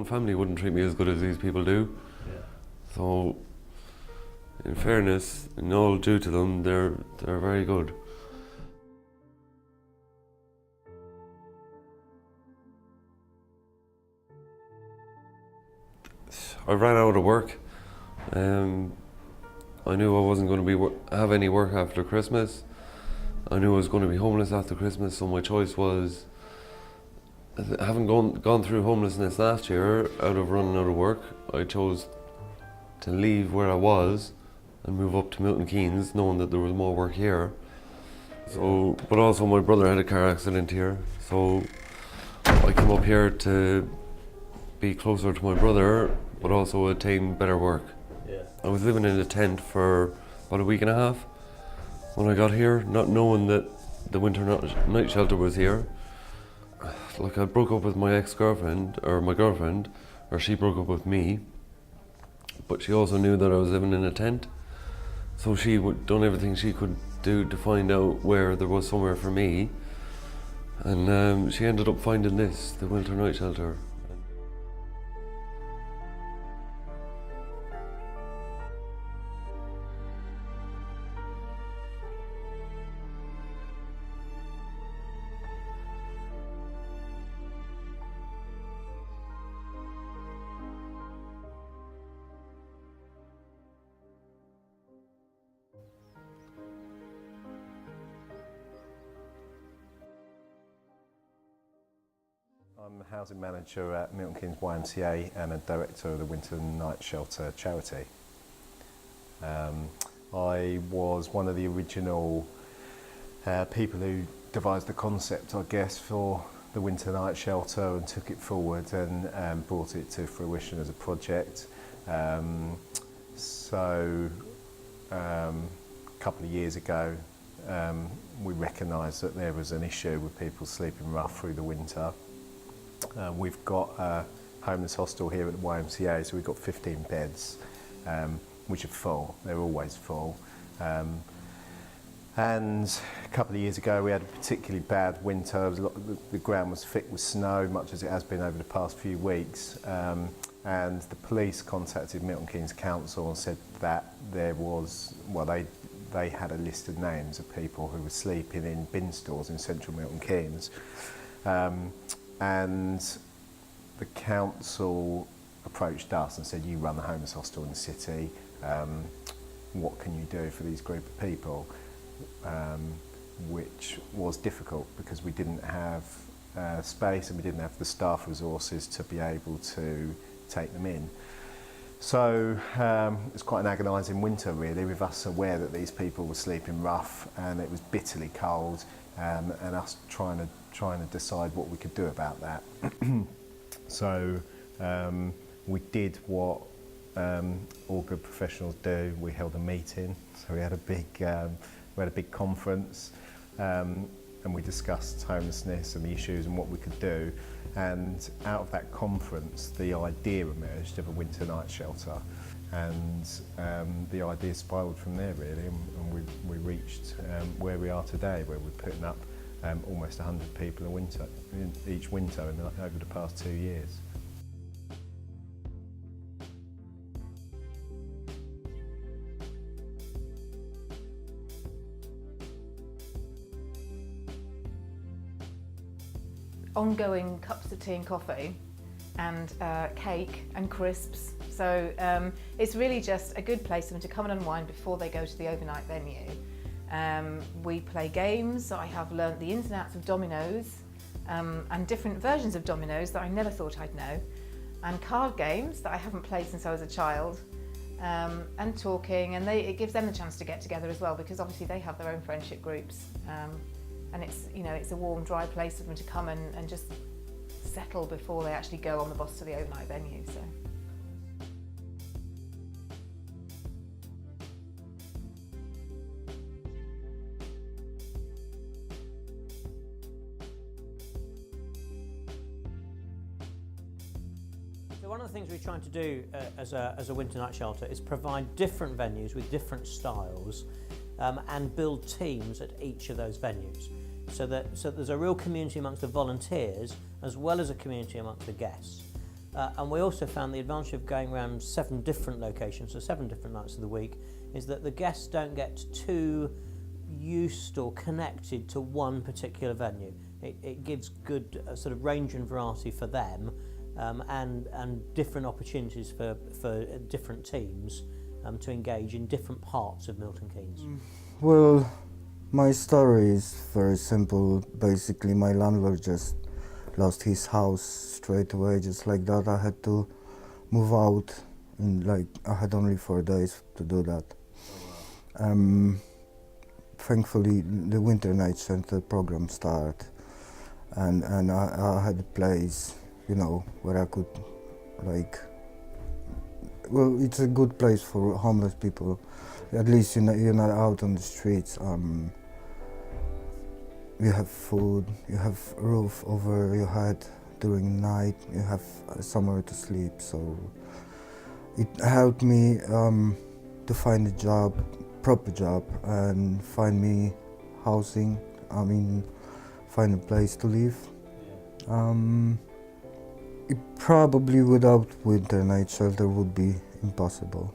family wouldn't treat me as good as these people do. Yeah. So, in fairness, in all due to them, they're very good. I ran out of work. I knew I wasn't going to have any work after Christmas. I knew I was going to be homeless after Christmas, so my choice was, having gone through homelessness last year out of running out of work, I chose to leave where I was and move up to Milton Keynes, knowing that there was more work here. So, but also my brother had a car accident here, so I came up here to be closer to my brother, but also attain better work. Yeah. I was living in a tent for about a week and a half when I got here, not knowing that the winter night shelter was here. Like, I broke up with my ex-girlfriend, or my girlfriend, or she broke up with me, but she also knew that I was living in a tent, so she had done everything she could do to find out where there was somewhere for me, and she ended up finding this, the winter night shelter. I'm a housing manager at Milton Keynes YMCA and a director of the Winter Night Shelter charity. I was one of the original people who devised the concept, I guess, for the Winter Night Shelter and took it forward and brought it to fruition as a project. A couple of years ago, we recognised that there was an issue with people sleeping rough through the winter. We've got a homeless hostel here at the YMCA, so we've got 15 beds, which are full. They're always full. And a couple of years ago, we had a particularly bad winter. The ground was thick with snow, much as it has been over the past few weeks. And the police contacted Milton Keynes Council and said that there was, well, they had a list of names of people who were sleeping in bin stores in central Milton Keynes. And the council approached us and said, you run the homeless hostel in the city, what can you do for these group of people? Which was difficult because we didn't have space and we didn't have the staff resources to be able to take them in. So it's quite an agonising winter really, with us aware that these people were sleeping rough and it was bitterly cold, and us trying to decide what we could do about that. So we did what all good professionals do. We held a meeting, so we had a big conference, and we discussed homelessness and the issues and what we could do. And out of that conference, the idea emerged of a winter night shelter, and the idea spiralled from there really, and we reached where we are today, where we're putting up almost 100 people each winter over the past 2 years. Ongoing cups of tea and coffee and cake and crisps. So it's really just a good place for them to come and unwind before they go to the overnight venue. We play games. I have learnt the ins and outs of dominoes and different versions of dominoes that I never thought I'd know, and card games that I haven't played since I was a child, and talking, and it gives them the chance to get together as well, because obviously they have their own friendship groups, and it's a warm, dry place for them to come and just settle before they actually go on the bus to the overnight venue. So. So one of the things we're trying to do as a winter night shelter is provide different venues with different styles, and build teams at each of those venues, so there's a real community amongst the volunteers as well as a community amongst the guests. And we also found the advantage of going around 7 different locations, so 7 different nights of the week, is that the guests don't get too used or connected to one particular venue. It gives good sort of range and variety for them, and different opportunities for different teams to engage in different parts of Milton Keynes. Well, my story is very simple. Basically, my landlord just lost his house straight away, just like that. I had to move out, and I had only 4 days to do that. Thankfully, the Winter Night Center program started, and I had a place, where I could, well, it's a good place for homeless people. At least you're not out on the streets. You have food, you have a roof over your head during the night, you have somewhere to sleep. So it helped me to find a job, proper job, and find me housing. Find a place to live. It probably without Winter Night Shelter would be impossible.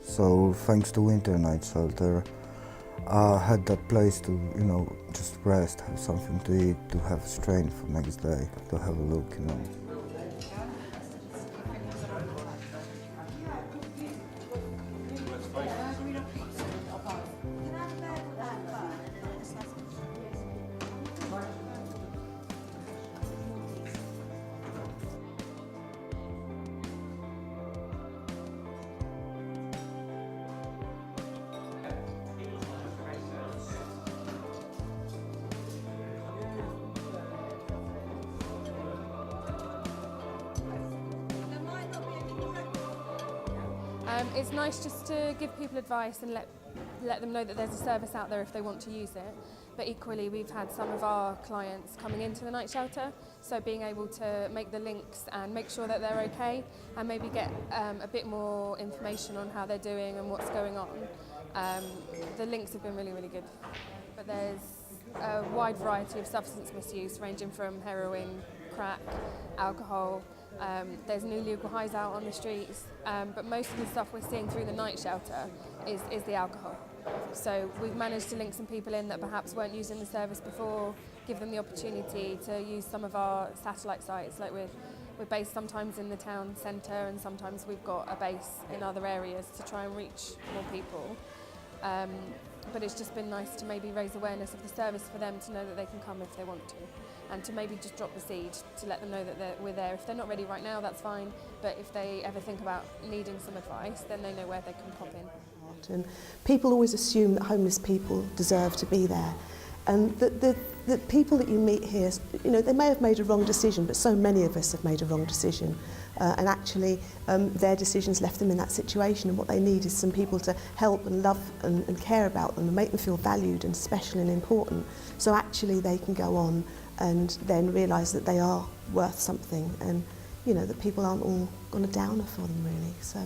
So thanks to Winter Night Shelter, I had that place to, just rest, have something to eat, to have strength for next day, to have a look, It's nice just to give people advice and let them know that there's a service out there if they want to use it. But equally, we've had some of our clients coming into the night shelter, so being able to make the links and make sure that they're okay, and maybe get a bit more information on how they're doing and what's going on. The links have been really, really good. But there's a wide variety of substance misuse, ranging from heroin, crack, alcohol. There's new legal highs out on the streets, but most of the stuff we're seeing through the night shelter is the alcohol. So we've managed to link some people in that perhaps weren't using the service before, give them the opportunity to use some of our satellite sites. Like we're based sometimes in the town centre, and sometimes we've got a base in other areas to try and reach more people. But it's just been nice to maybe raise awareness of the service for them to know that they can come if they want to, and to maybe just drop the seed to let them know that we're there. If they're not ready right now, that's fine, but if they ever think about needing some advice, then they know where they can pop in. And people always assume that homeless people deserve to be there, and the people that you meet here, they may have made a wrong decision, but so many of us have made a wrong decision. And actually their decisions left them in that situation, and what they need is some people to help and love and care about them and make them feel valued and special and important, so actually they can go on and then realise that they are worth something, and that people aren't all on a downer for them really. So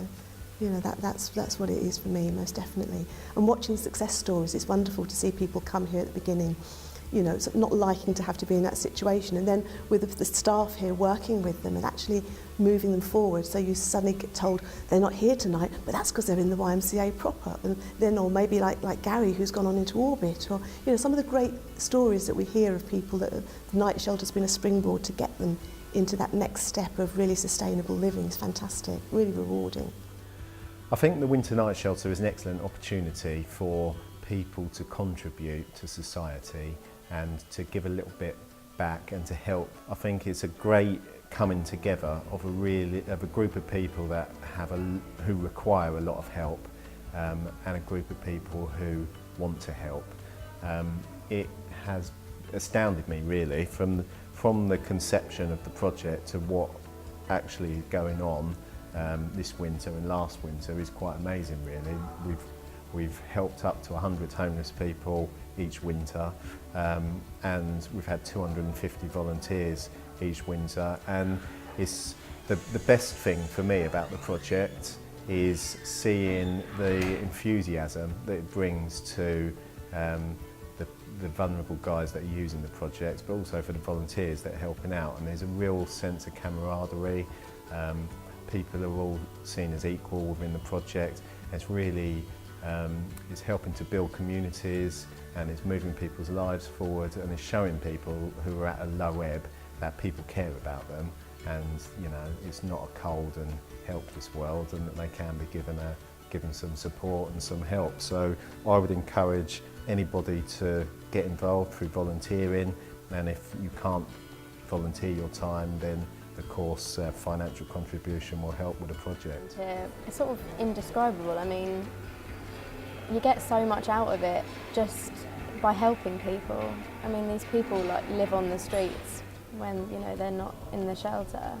that's what it is for me, most definitely. And watching success stories, it's wonderful to see people come here at the beginning, not liking to have to be in that situation, and then with the staff here working with them and actually moving them forward. So you suddenly get told they're not here tonight, but that's because they're in the YMCA proper. And then, or maybe like Gary, who's gone on into orbit, or some of the great stories that we hear of people that the night shelter's been a springboard to get them into that next step of really sustainable living. Is fantastic, really rewarding. I think the Winter Night Shelter is an excellent opportunity for people to contribute to society and to give a little bit back and to help. I think it's a great coming together of a group of people that who require a lot of help, and a group of people who want to help. It has astounded me really from the conception of the project to what actually is going on this winter and last winter is quite amazing really. We've helped up to 100 homeless people each winter, and we've had 250 volunteers each winter, and it's the best thing for me about the project is seeing the enthusiasm that it brings to the vulnerable guys that are using the projects, but also for the volunteers that are helping out. And there's a real sense of camaraderie. People are all seen as equal within the project. It's really it's helping to build communities, and it's moving people's lives forward, and it's showing people who are at a low ebb that people care about them, and it's not a cold and helpless world, and that they can be given some support and some help. So I would encourage anybody to get involved through volunteering, and if you can't volunteer your time, then of course financial contribution will help with the project. It's sort of indescribable. I mean, you get so much out of it just by helping people. I mean, these people live on the streets when they're not in the shelter,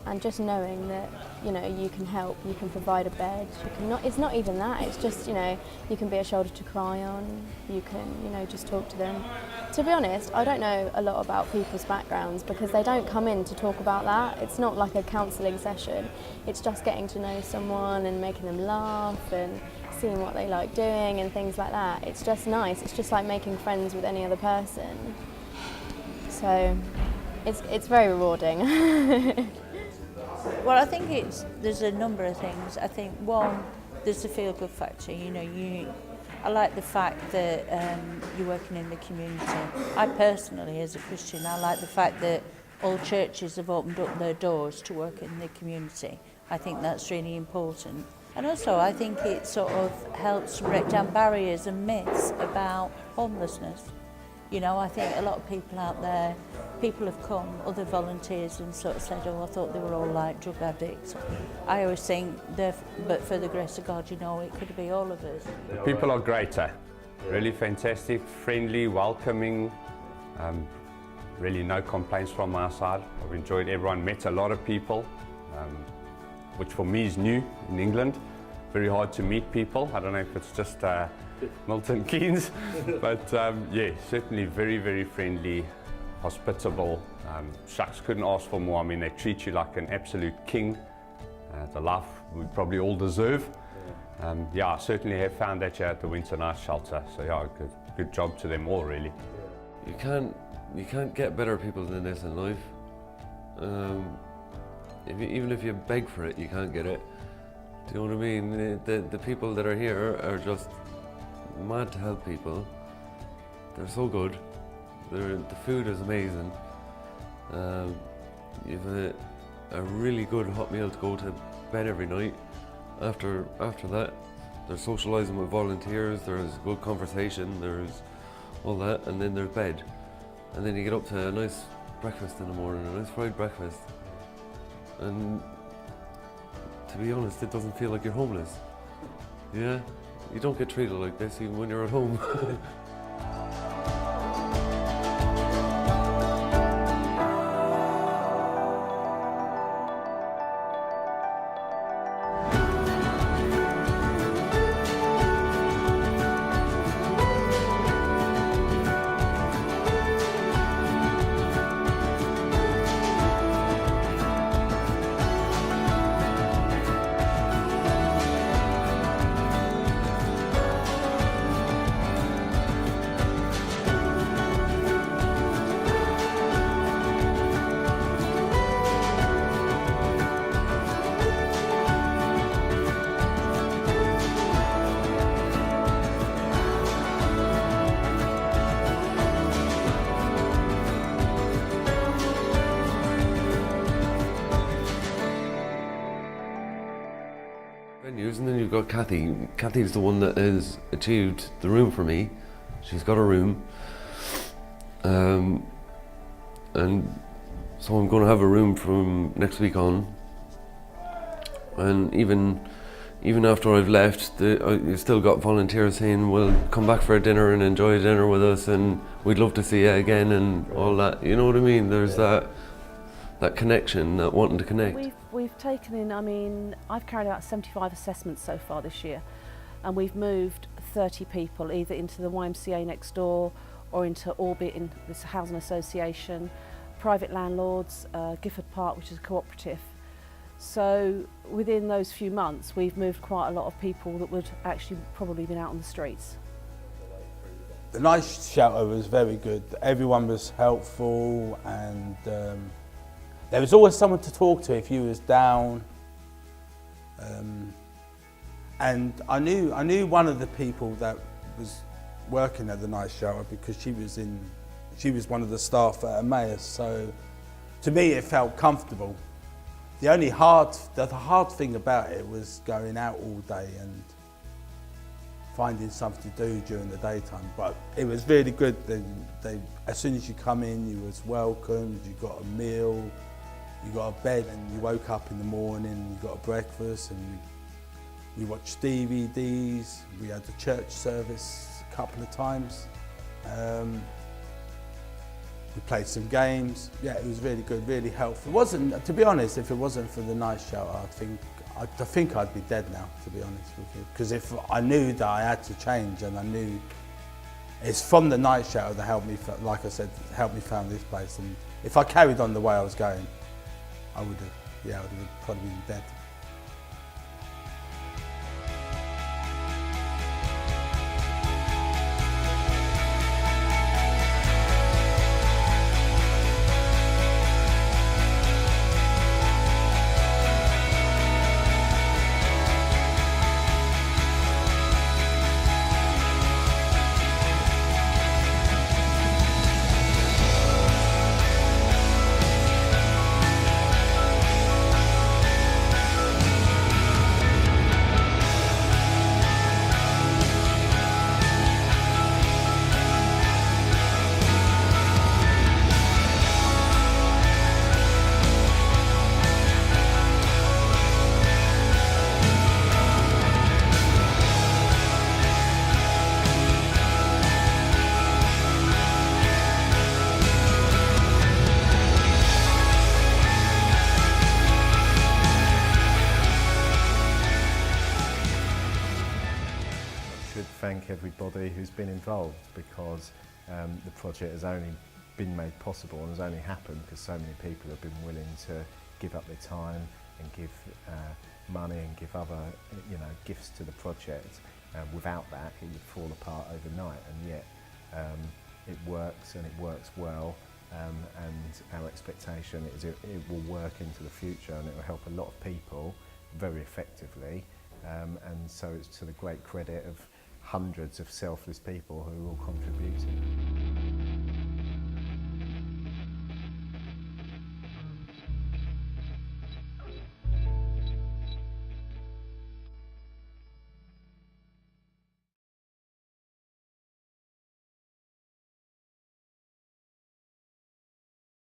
and just knowing that you can help, you can provide a bed, it's not even that, it's just you can be a shoulder to cry on, you can just talk to them. To be honest, I don't know a lot about people's backgrounds because they don't come in to talk about that. It's not like a counselling session, it's just getting to know someone and making them laugh and seeing what they like doing and things like that. It's just nice, it's just like making friends with any other person. So it's very rewarding. Well, I think there's a number of things. I think one, there's the feel-good factor. I like the fact that you're working in the community. I personally, as a Christian, I like the fact that all churches have opened up their doors to work in the community. I think that's really important. And also, I think it sort of helps break down barriers and myths about homelessness. I think a lot of people out there, people have come, other volunteers, and sort of said, oh, I thought they were all like drug addicts. I always think, but for the grace of God, it could be all of us. The people are great, really fantastic, friendly, welcoming, really no complaints from our side. I've enjoyed everyone, met a lot of people, which for me is new in England. Very hard to meet people. I don't know if it's just Milton, Keynes, but yeah, certainly very, very friendly, hospitable. Shucks, couldn't ask for more. I mean, they treat you like an absolute king, the life we probably all deserve. Yeah, I certainly have found that here at the Winter Night Shelter. So yeah, good job to them all, really. You can't get better people than this in life. Even if you beg for it, you can't get it. Do you know what I mean? The people that are here are just mad to help people. They're so good. The food is amazing. You've a really good hot meal to go to bed every night. After that, there's socialising with volunteers, there's good conversation, there's all that, and then there's bed. And then you get up to a nice breakfast in the morning, a nice fried breakfast. And to be honest, it doesn't feel like you're homeless. Yeah? You don't get treated like this even when you're at home. Venues, and then you've got Kathy. Kathy's the one that has achieved the room for me. She's got a room, and so I'm going to have a room from next week on. And even after I've left, you've still got volunteers saying, "Well, come back for a dinner and enjoy a dinner with us, and we'd love to see you again," and all that. You know what I mean? There's that connection, that wanting to connect. We've taken in, I mean, I've carried out 75 assessments so far this year, and we've moved 30 people either into the YMCA next door or into Orbit, in this housing association, private landlords, Gifford Park, which is a cooperative. So within those few months, we've moved quite a lot of people that would actually probably been out on the streets. The night shelter was very good. Everyone was helpful, and there was always someone to talk to if you was down. And I knew one of the people that was working at the night shelter because she was one of the staff at Emmaus. So to me, it felt comfortable. The hard thing about it was going out all day and finding something to do during the daytime. But it was really good. As soon as you come in, you was welcomed, you got a meal, you got a bed, and you woke up in the morning, you got a breakfast, and we watched DVDs. We had the church service a couple of times. We played some games. Yeah, it was really good, really helpful. It wasn't, to be honest, if it wasn't for the night shelter, I think I'd be dead now, to be honest with you. Because if I knew that I had to change, and I knew it's from the night shelter that helped me, like I said, helped me found this place. And if I carried on the way I was going, I would have probably been dead. Thank everybody who's been involved, because the project has only been made possible and has only happened because so many people have been willing to give up their time and give money and give other gifts to the project. Without that, it would fall apart overnight, and yet it works, and it works well, and our expectation is it will work into the future, and it will help a lot of people very effectively, and so it's to the great credit of hundreds of selfless people who are all contributing.